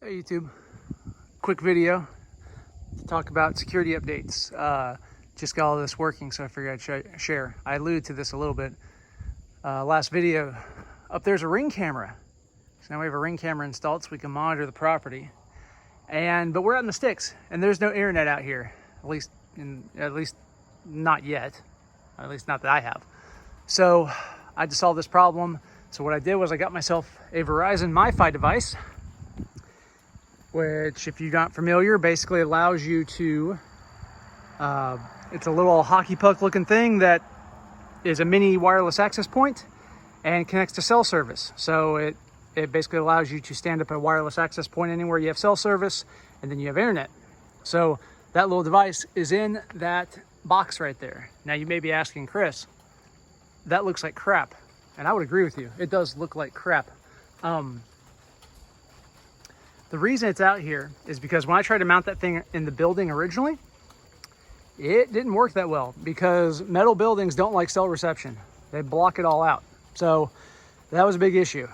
Hey YouTube, quick video to talk about security updates. Just got all this working, so I figured I'd share. I alluded to this a little bit last video. Up there's a Ring camera. So now we have a Ring camera installed so we can monitor the property. But we're out in the sticks and there's no internet out here, at least not yet, at least not that I have. So I had to solve this problem. So what I did was I got myself a Verizon MiFi device, which, if you're not familiar, basically allows you to, it's a little hockey puck looking thing that is a mini wireless access point and connects to cell service. So it basically allows you to stand up a wireless access point anywhere you have cell service, and then you have internet. So that little device is in that box right there. Now you may be asking, Chris, that looks like crap. And I would agree with you. It does look like crap. The reason it's out here is because when I tried to mount that thing in the building originally, it didn't work that well because metal buildings don't like cell reception. They block it all out. So that was a big issue.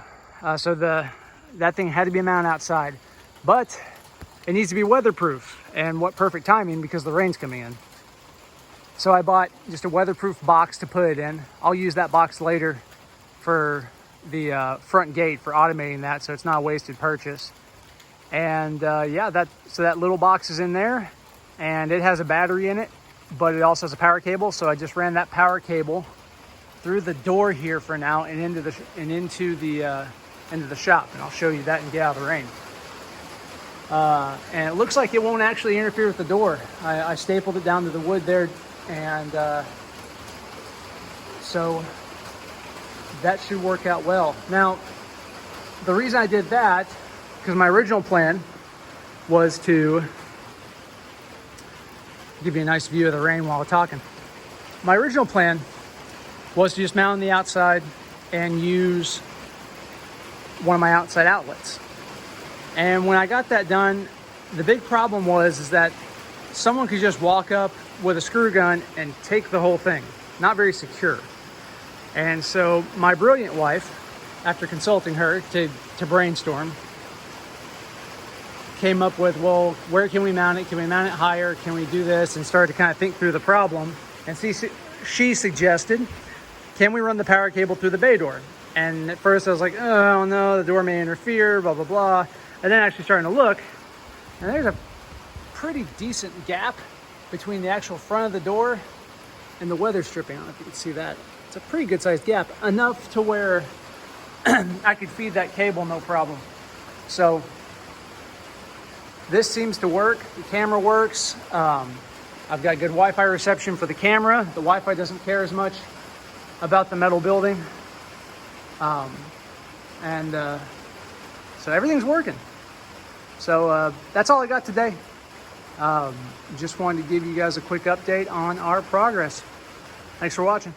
So that thing had to be mounted outside, but it needs to be weatherproof. And what perfect timing, because the rain's coming in. So I bought just a weatherproof box to put it in. I'll use that box later for the front gate for automating that, so it's not a wasted purchase. And yeah, so that little box is in there and it has a battery in it, but it also has a power cable. So I just ran that power cable through the door here for now and into the shop, and I'll show you that and get out of the rain. And it looks like it won't actually interfere with the door. I stapled it down to the wood there, and so that should work out well. Now, the reason I did that, because my original plan was to give you a nice view of the rain while we're talking. My original plan was to just mount on the outside and use one of my outside outlets. And when I got that done, the big problem was that someone could just walk up with a screw gun and take the whole thing. Not very secure. And so my brilliant wife, after consulting her to brainstorm, came up with, well, where can we mount it? Can we mount it higher? Can we do this? And started to kind of think through the problem. And she suggested, can we run the power cable through the bay door? And at first I was like, oh no, the door may interfere, blah, blah, blah. And then actually starting to look, and there's a pretty decent gap between the actual front of the door and the weather stripping. I don't know if you can see that. It's a pretty good sized gap, enough to where I could feed that cable no problem. So this seems to work. The camera works. I've got good Wi-Fi reception for the camera. The Wi-Fi doesn't care as much about the metal building. So everything's working. So that's all I got today. Just wanted to give you guys a quick update on our progress. Thanks for watching.